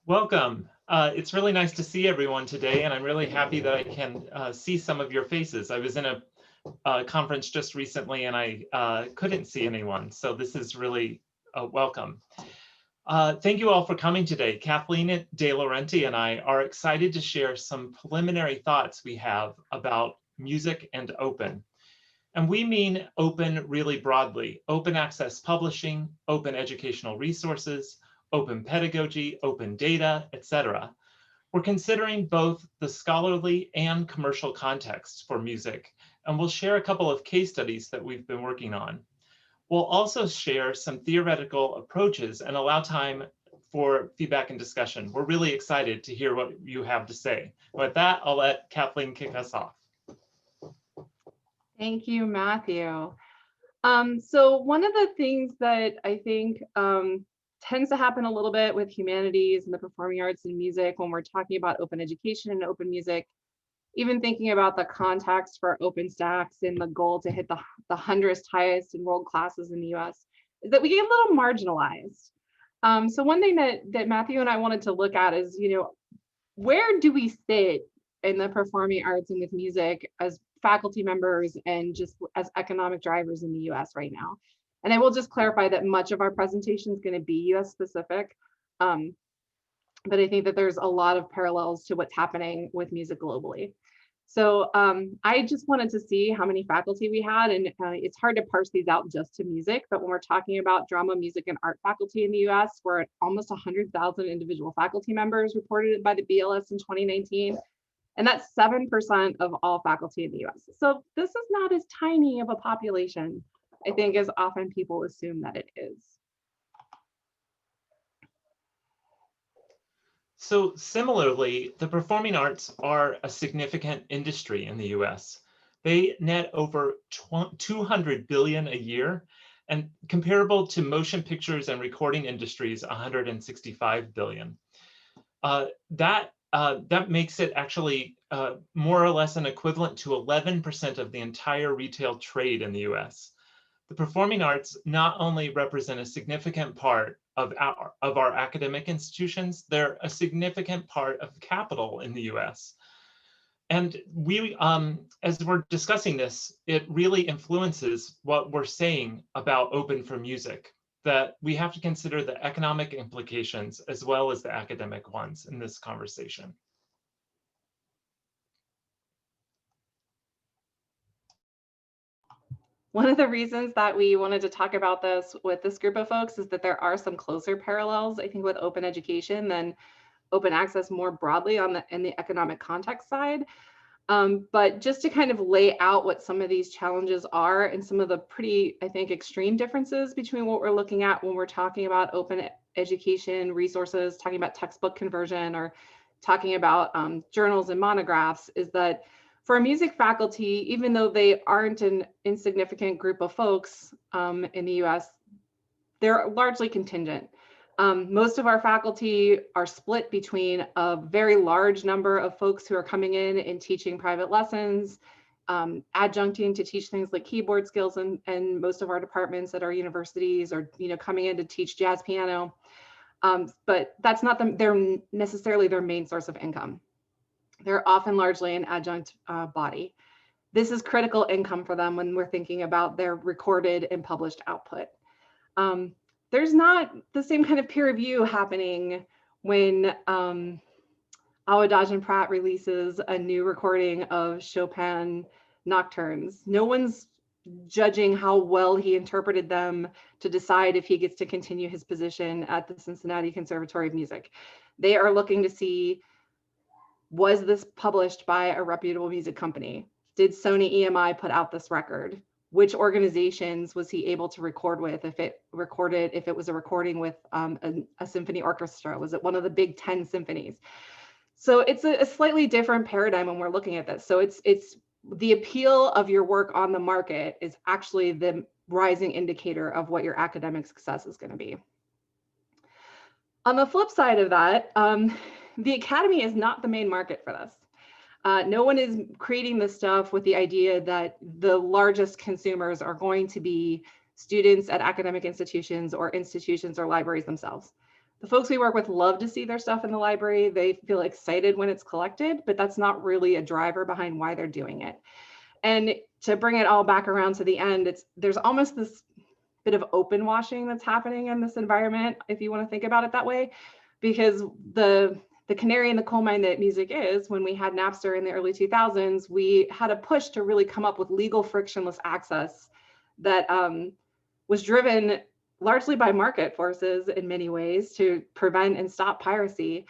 Welcome. It's really nice to see everyone today, and I'm really happy that I can see some of your faces. I was in a conference just recently, and I couldn't see anyone, so this is really welcome. Thank you all for coming today. Kathleen De Laurenti and I are excited to share some preliminary thoughts we have about music and open. And we mean open really broadly: open access publishing, open educational resources, open pedagogy, open data, etc. We're considering both the scholarly and commercial contexts for music, and we'll share a couple of case studies that we've been working on. We'll also share some theoretical approaches and allow time for feedback and discussion. We're really excited to hear what you have to say. With that, I'll let Kathleen kick us off. Thank you, Matthew. So one of the things that I think tends to happen a little bit with humanities and the performing arts and music when we're talking about open education and open music, even thinking about the context for OpenStax and the goal to hit the 100th highest enrolled classes in the US, is that we get a little marginalized. So one thing that Matthew and I wanted to look at is, where do we sit in the performing arts and with music as faculty members and just as economic drivers in the US right now? And I will just clarify that much of our presentation is going to be US specific, but I think that there's a lot of parallels to what's happening with music globally. So I just wanted to see how many faculty we had, and it's hard to parse these out just to music, but when we're talking about drama, music, and art faculty in the US, we're at almost 100,000 individual faculty members reported by the BLS in 2019, and that's 7% of all faculty in the US. So this is not as tiny of a population, I think, as often people assume that it is. So similarly, the performing arts are a significant industry in the US. They net over 200 billion a year, and comparable to motion pictures and recording industries, 165 billion. That makes it actually more or less an equivalent to 11% of the entire retail trade in the US. The performing arts not only represent a significant part of our academic institutions, they're a significant part of capital in the US. And we, as we're discussing this, it really influences what we're saying about Open for Music, that we have to consider the economic implications as well as the academic ones in this conversation. One of the reasons that we wanted to talk about this with this group of folks is that there are some closer parallels, I think, with open education than open access more broadly in the economic context side. But just to kind of lay out what some of these challenges are and some of the pretty, I think, extreme differences between what we're looking at when we're talking about open education resources, talking about textbook conversion, or talking about journals and monographs, is that for a music faculty, even though they aren't an insignificant group of folks in the US, they're largely contingent. Most of our faculty are split between a very large number of folks who are coming in and teaching private lessons, adjuncting to teach things like keyboard skills and most of our departments at our universities, or coming in to teach jazz piano. But that's not necessarily their main source of income. They're often largely an adjunct body. This is critical income for them when we're thinking about their recorded and published output. There's not the same kind of peer review happening when Awadaj Pratt releases a new recording of Chopin nocturnes. No one's judging how well he interpreted them to decide if he gets to continue his position at the Cincinnati Conservatory of Music. They are looking to see, was this published by a reputable music company? Did Sony EMI put out this record? Which organizations was he able to record with? If it was a recording with a symphony orchestra, was it one of the big 10 symphonies? So it's a slightly different paradigm when we're looking at this. So it's the appeal of your work on the market is actually the rising indicator of what your academic success is going to be. On the flip side of that, the academy is not the main market for this. No one is creating this stuff with the idea that the largest consumers are going to be students at academic institutions or libraries themselves. The folks we work with love to see their stuff in the library. They feel excited when it's collected, but that's not really a driver behind why they're doing it. And to bring it all back around to the end, there's almost this bit of open washing that's happening in this environment, if you want to think about it that way, because the canary in the coal mine that music is, when we had Napster in the early 2000s, we had a push to really come up with legal frictionless access that was driven largely by market forces in many ways to prevent and stop piracy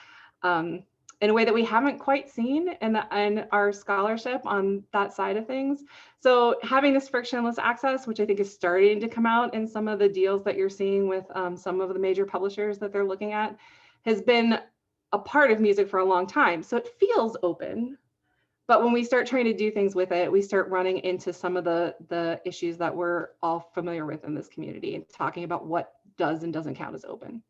in a way that we haven't quite seen in our scholarship on that side of things. So having this frictionless access, which I think is starting to come out in some of the deals that you're seeing with some of the major publishers that they're looking at, has been a part of music for a long time. So it feels open, but when we start trying to do things with it, we start running into some of the issues that we're all familiar with in this community and talking about what does and doesn't count as open.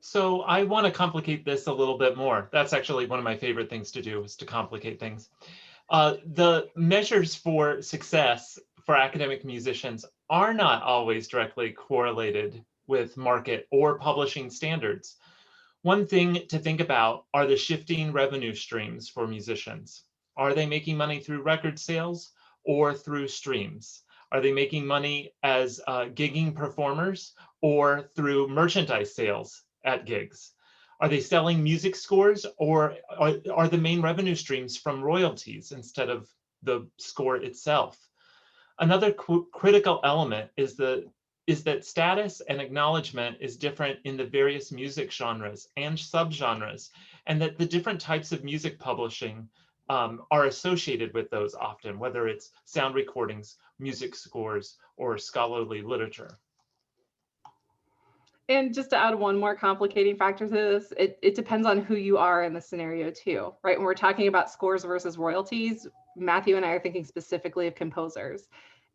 So I want to complicate this a little bit more. That's actually one of my favorite things to do, is to complicate things. The measures for success for academic musicians are not always directly correlated with market or publishing standards. One thing to think about are the shifting revenue streams for musicians. Are they making money through record sales or through streams? Are they making money as gigging performers or through merchandise sales at gigs? Are they selling music scores, or are the main revenue streams from royalties instead of the score itself? Another critical element is that status and acknowledgement is different in the various music genres and subgenres, and that the different types of music publishing are associated with those often, whether it's sound recordings, music scores, or scholarly literature. And just to add one more complicating factor to this, it depends on who you are in the scenario too, right? When we're talking about scores versus royalties, Matthew and I are thinking specifically of composers.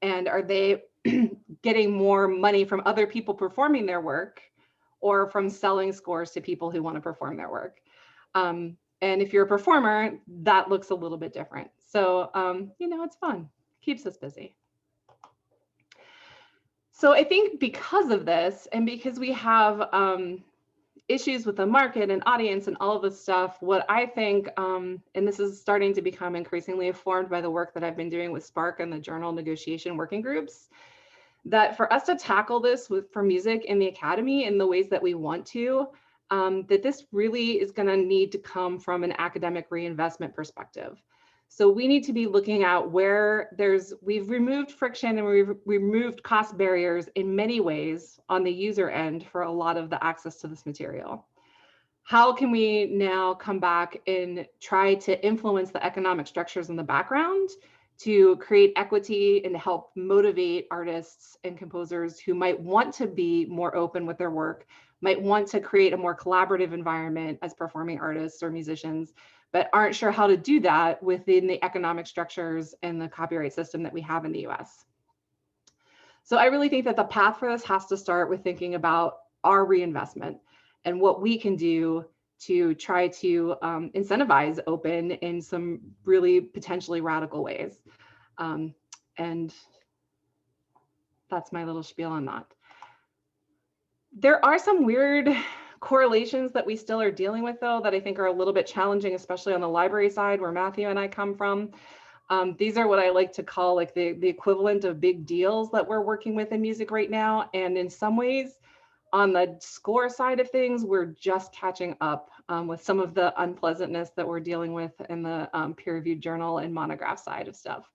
And are they getting more money from other people performing their work, or from selling scores to people who want to perform their work? And if you're a performer, that looks a little bit different. So, it's fun, keeps us busy. So I think because of this, and because we have issues with the market and audience and all of this stuff, what I think, and this is starting to become increasingly informed by the work that I've been doing with SPARC and the journal negotiation working groups, that for us to tackle this for music in the academy in the ways that we want to, that this really is going to need to come from an academic reinvestment perspective. So we need to be looking at where we've removed friction and we've removed cost barriers in many ways on the user end for a lot of the access to this material. How can we now come back and try to influence the economic structures in the background to create equity and help motivate artists and composers who might want to be more open with their work, might want to create a more collaborative environment as performing artists or musicians, but aren't sure how to do that within the economic structures and the copyright system that we have in the US. So I really think that the path for this has to start with thinking about our reinvestment and what we can do to try to incentivize open in some really potentially radical ways. And that's my little spiel on that. There are some weird correlations that we still are dealing with, though, that I think are a little bit challenging, especially on the library side where Matthew and I come from. These are what I like to call like the equivalent of big deals that we're working with in music right now. And in some ways, on the score side of things, we're just catching up with some of the unpleasantness that we're dealing with in the peer-reviewed journal and monograph side of stuff.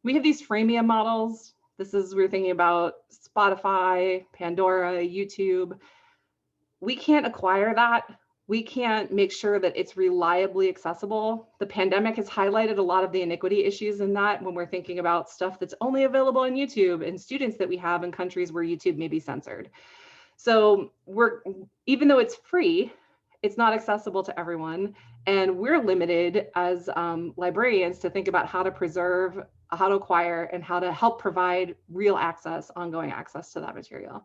We have these freemium models. We're thinking about Spotify, Pandora, YouTube. We can't acquire that. We can't make sure that it's reliably accessible. The pandemic has highlighted a lot of the inequity issues in that when we're thinking about stuff that's only available on YouTube and students that we have in countries where YouTube may be censored. So even though it's free, it's not accessible to everyone. And we're limited as librarians to think about how to preserve, how to acquire, and how to help provide real access, ongoing access to that material.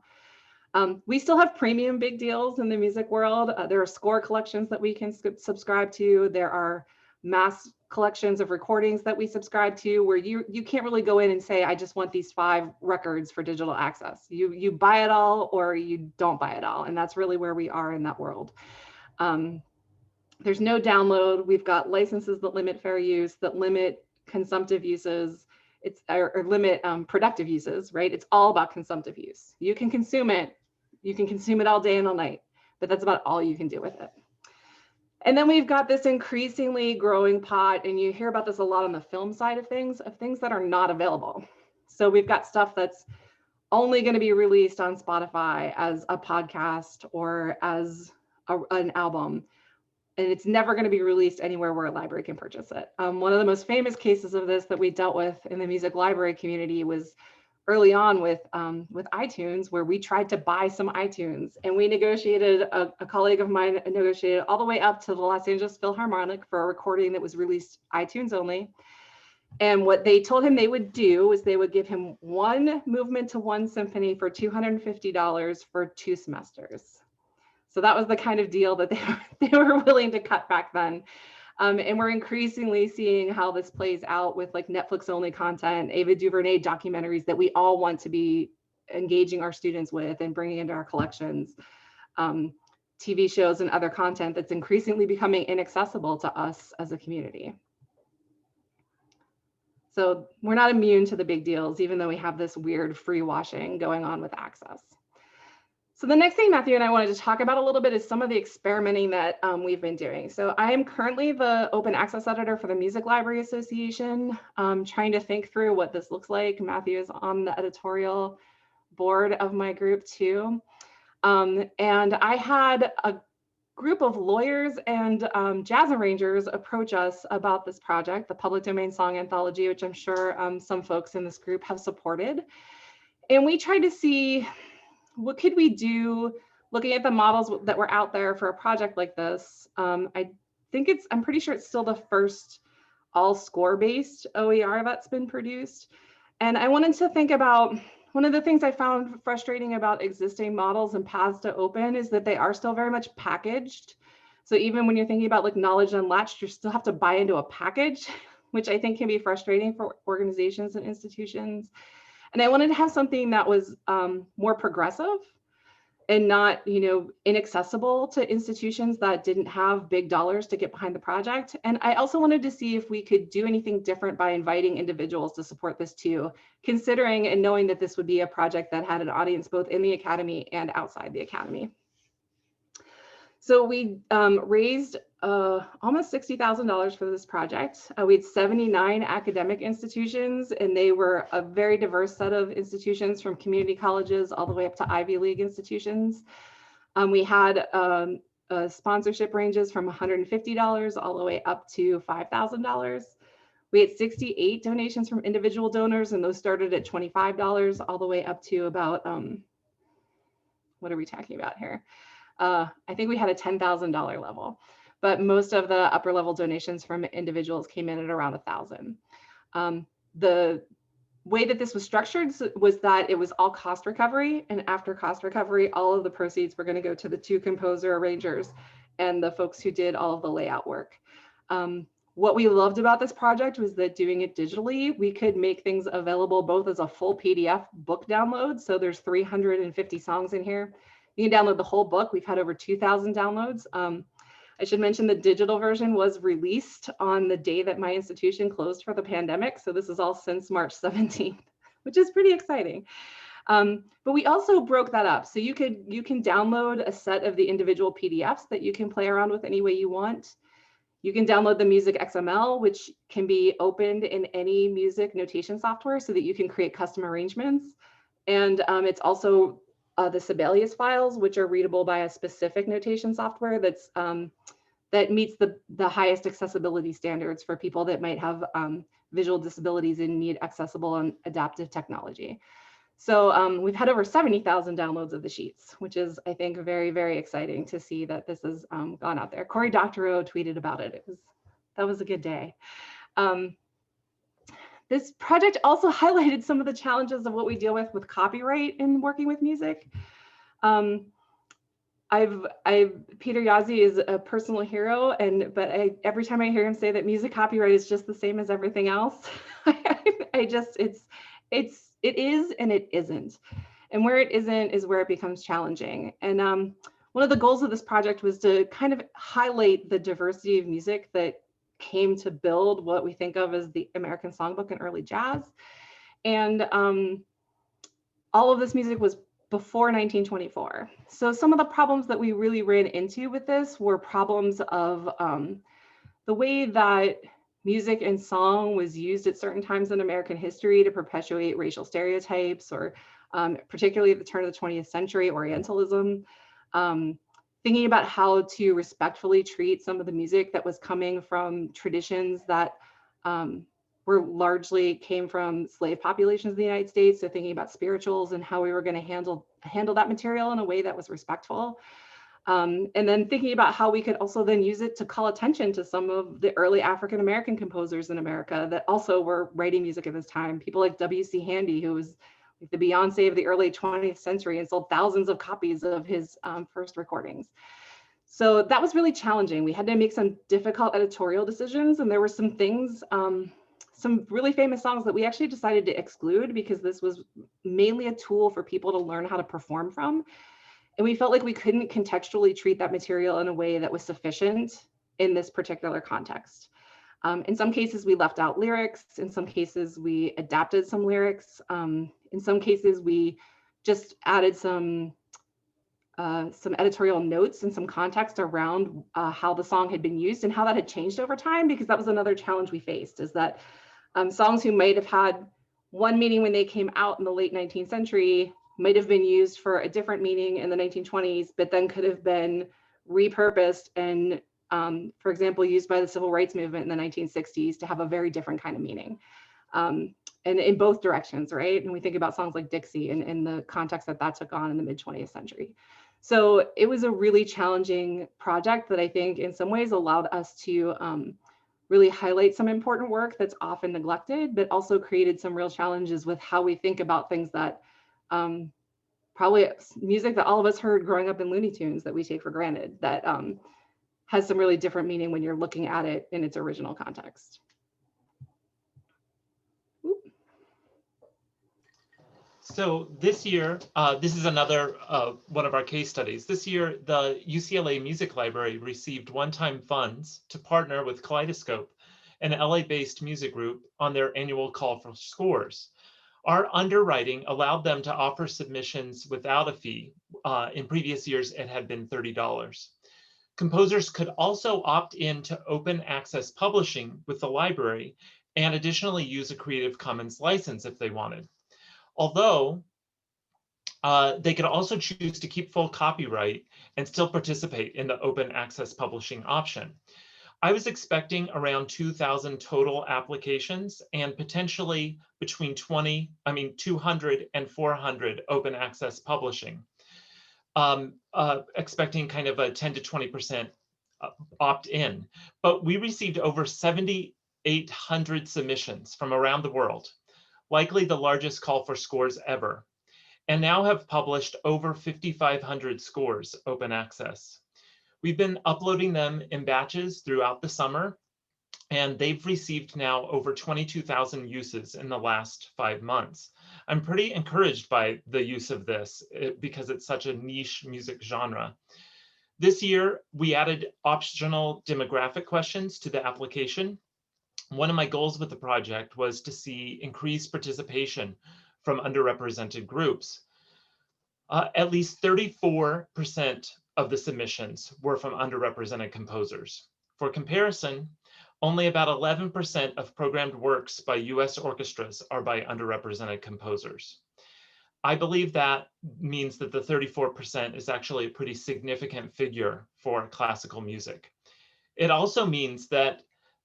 We still have premium big deals in the music world. There are score collections that we can subscribe to. There are mass collections of recordings that we subscribe to, where you can't really go in and say, I just want these 5 records for digital access. You buy it all or you don't buy it all. And that's really where we are in that world. There's no download. We've got licenses that limit fair use, that limit consumptive uses, or limit productive uses, right? It's all about consumptive use. You can consume it all day and all night, but that's about all you can do with it. And then we've got this increasingly growing pot, and you hear about this a lot on the film side of things that are not available. So we've got stuff that's only going to be released on Spotify as a podcast or as an album, and it's never going to be released anywhere where a library can purchase it. One of the most famous cases of this that we dealt with in the music library community was early on with iTunes, where we tried to buy some iTunes, and we negotiated, a colleague of mine negotiated all the way up to the Los Angeles Philharmonic for a recording that was released iTunes only. And what they told him they would do was they would give him 1 movement to 1 symphony for $250 for 2 semesters. So that was the kind of deal that they were willing to cut back then. And we're increasingly seeing how this plays out with like Netflix only content, Ava DuVernay documentaries that we all want to be engaging our students with and bringing into our collections, TV shows and other content that's increasingly becoming inaccessible to us as a community. So we're not immune to the big deals, even though we have this weird free washing going on with access. So the next thing Matthew and I wanted to talk about a little bit is some of the experimenting that we've been doing. So I am currently the open access editor for the Music Library Association, trying to think through what this looks like. Matthew is on the editorial board of my group too. And I had a group of lawyers and jazz arrangers approach us about this project, the Public Domain Song Anthology, which I'm sure some folks in this group have supported. And we tried to see, what could we do looking at the models that were out there for a project like this? I'm pretty sure it's still the first all score-based OER that's been produced. And I wanted to think about, one of the things I found frustrating about existing models and paths to open is that they are still very much packaged. So even when you're thinking about like knowledge unlatched, you still have to buy into a package, which I think can be frustrating for organizations and institutions. And I wanted to have something that was more progressive and not, inaccessible to institutions that didn't have big dollars to get behind the project. And I also wanted to see if we could do anything different by inviting individuals to support this too, considering and knowing that this would be a project that had an audience both in the academy and outside the academy. So we raised almost $60,000 for this project. We had 79 academic institutions, and they were a very diverse set of institutions, from community colleges all the way up to Ivy League institutions. We had sponsorship ranges from $150 all the way up to $5,000. We had 68 donations from individual donors, and those started at $25 all the way up to about, what are we talking about here? I think we had a $10,000 level, but most of the upper level donations from individuals came in at around 1,000. The way that this was structured was that it was all cost recovery, and after cost recovery, all of the proceeds were going to go to the 2 composer arrangers and the folks who did all of the layout work. What we loved about this project was that doing it digitally, we could make things available both as a full PDF book download. So there's 350 songs in here. You can download the whole book. We've had over 2,000 downloads. I should mention the digital version was released on the day that my institution closed for the pandemic. So this is all since March 17th, which is pretty exciting. But we also broke that up. So you can download a set of the individual PDFs that you can play around with any way you want. You can download the music XML, which can be opened in any music notation software so that you can create custom arrangements. And it's also the Sibelius files, which are readable by a specific notation software that meets the highest accessibility standards for people that might have visual disabilities and need accessible and adaptive technology. So we've had over 70,000 downloads of the sheets, which is, I think, very, very exciting to see that this has gone out there. Cory Doctorow tweeted about it. That was a good day. This project also highlighted some of the challenges of what we deal with copyright in working with music. Peter Yazzie is a personal hero, but every time I hear him say that music copyright is just the same as everything else, I just it is and it isn't, and where it isn't is where it becomes challenging. And one of the goals of this project was to kind of highlight the diversity of music that came to build what we think of as the American songbook and early jazz, and all of this music was before 1924. So some of the problems that we really ran into with this were problems of the way that music and song was used at certain times in American history to perpetuate racial stereotypes, or particularly at the turn of the 20th century, Orientalism. Thinking about how to respectfully treat some of the music that was coming from traditions that were largely came from slave populations in the United States. So thinking about spirituals and how we were going to handle that material in a way that was respectful. And then thinking about how we could also then use it to call attention to some of the early African-American composers in America that also were writing music at this time. People like W.C. Handy, who was like the Beyonce of the early 20th century and sold thousands of copies of his first recordings. So that was really challenging. We had to make some difficult editorial decisions, and there were some things, some really famous songs that we actually decided to exclude because this was mainly a tool for people to learn how to perform from. And we felt like we couldn't contextually treat that material in a way that was sufficient in this particular context. In some cases, we left out lyrics. In some cases, we adapted some lyrics. In some cases, we just added some editorial notes and some context around how the song had been used and how that had changed over time, because that was another challenge we faced, is that songs who might have had one meaning when they came out in the late 19th century might have been used for a different meaning in the 1920s, but then could have been repurposed and, for example, used by the civil rights movement in the 1960s to have a very different kind of meaning. And in both directions, right? And we think about songs like Dixie and the context that that took on in the mid 20th century. So it was a really challenging project that I think in some ways allowed us to really highlight some important work that's often neglected, but also created some real challenges with how we think about things that probably music that all of us heard growing up in Looney Tunes that we take for granted, that has some really different meaning when you're looking at it in its original context. So this year, this is another one of our case studies. This year, the UCLA Music Library received one-time funds to partner with Kaleidoscope, an LA-based music group, on their annual call for scores. Our underwriting allowed them to offer submissions without a fee. In previous years, it had been $30. Composers could also opt in to open access publishing with the library and additionally use a Creative Commons license if they wanted. Although they could also choose to keep full copyright and still participate in the open access publishing option. I was expecting around 2,000 total applications and potentially between 200 and 400 open access publishing. Expecting kind of a 10 to 20% opt-in, but we received over 7,800 submissions from around the world, likely the largest call for scores ever, and now have published over 5,500 scores open access. We've been uploading them in batches throughout the summer, and they've received now over 22,000 uses in the last 5 months. I'm pretty encouraged by the use of this because it's such a niche music genre. This year, we added optional demographic questions to the application. One of my goals with the project was to see increased participation from underrepresented groups. At least 34% of the submissions were from underrepresented composers. For comparison, only about 11% of programmed works by US orchestras are by underrepresented composers. I believe that means that the 34% is actually a pretty significant figure for classical music. It also means that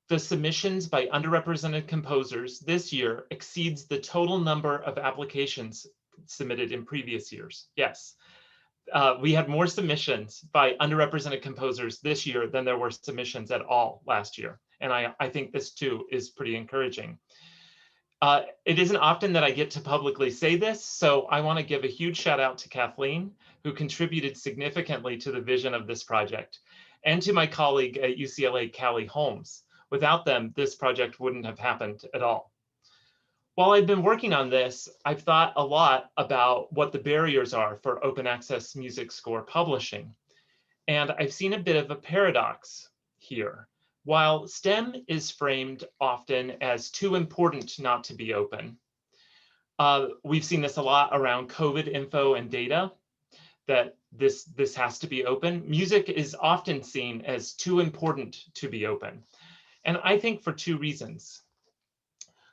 the submissions by underrepresented composers this year exceeds the total number of applications submitted in previous years. Yes, we had more submissions by underrepresented composers this year than there were submissions at all last year. And I think this too is pretty encouraging. It isn't often that I get to publicly say this, so I want to give a huge shout out to Kathleen, who contributed significantly to the vision of this project, and to my colleague at UCLA, Callie Holmes. Without them, this project wouldn't have happened at all. While I've been working on this, I've thought a lot about what the barriers are for open access music score publishing. And I've seen a bit of a paradox here. While STEM is framed often as too important not to be open, we've seen this a lot around COVID info and data, that this has to be open. Music is often seen as too important to be open. And I think for two reasons.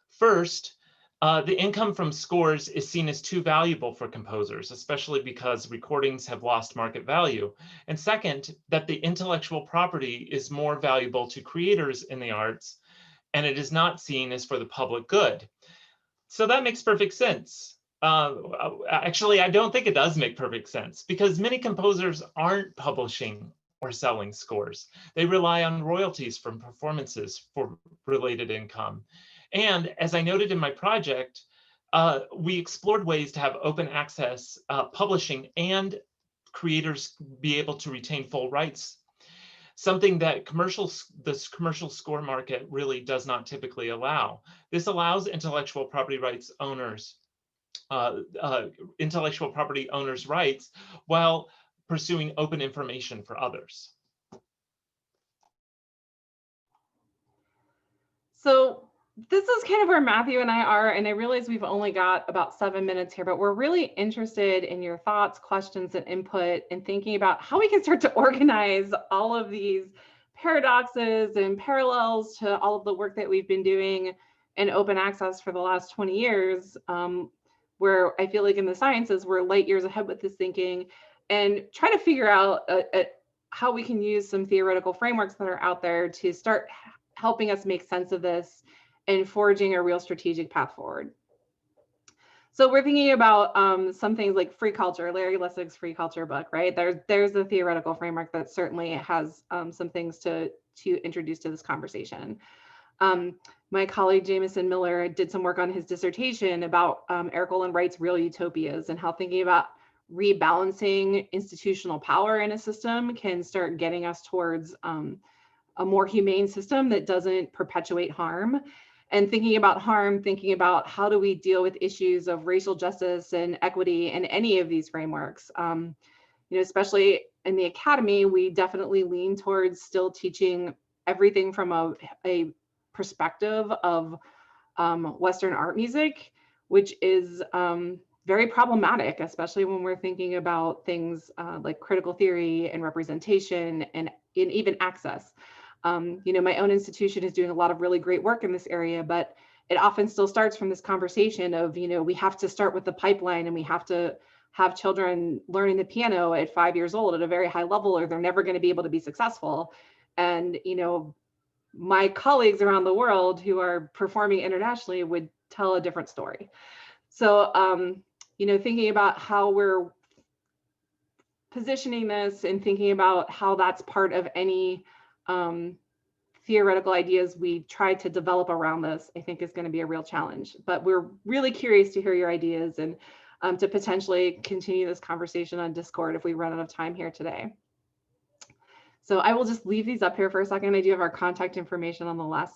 First, the income from scores is seen as too valuable for composers, especially because recordings have lost market value. And second, that the intellectual property is more valuable to creators in the arts, and it is not seen as for the public good. So that makes perfect sense. Actually, I don't think it does make perfect sense, because many composers aren't publishing or selling scores. They rely on royalties from performances for related income. And as I noted in my project, we explored ways to have open access publishing and creators be able to retain full rights, something that this commercial score market really does not typically allow. This allows intellectual property owners rights while pursuing open information for others. So this is kind of where Matthew and I are, and I realize we've only got about 7 minutes here, but we're really interested in your thoughts, questions, and input, and thinking about how we can start to organize all of these paradoxes and parallels to all of the work that we've been doing in open access for the last 20 years, where I feel like in the sciences, we're light years ahead with this thinking, and try to figure out how we can use some theoretical frameworks that are out there to start helping us make sense of this and forging a real strategic path forward. So we're thinking about some things like free culture, Larry Lessig's free culture book, right? There's a theoretical framework that certainly has some things to introduce to this conversation. My colleague Jameson Miller did some work on his dissertation about Eric Olin Wright's Real Utopias, and how thinking about rebalancing institutional power in a system can start getting us towards a more humane system that doesn't perpetuate harm. And thinking about harm, thinking about how do we deal with issues of racial justice and equity in any of these frameworks. Especially in the academy, we definitely lean towards still teaching everything from a perspective of Western art music, which is very problematic, especially when we're thinking about things like critical theory and representation and even access. My own institution is doing a lot of really great work in this area, but it often still starts from this conversation of, we have to start with the pipeline, and we have to have children learning the piano at 5 years old at a very high level, or they're never going to be able to be successful. And, my colleagues around the world who are performing internationally would tell a different story. So, thinking about how we're positioning this and thinking about how that's part of any theoretical ideas we try to develop around this, I think is going to be a real challenge. But we're really curious to hear your ideas and to potentially continue this conversation on Discord if we run out of time here today. So I will just leave these up here for a second. I do have our contact information on the last slide.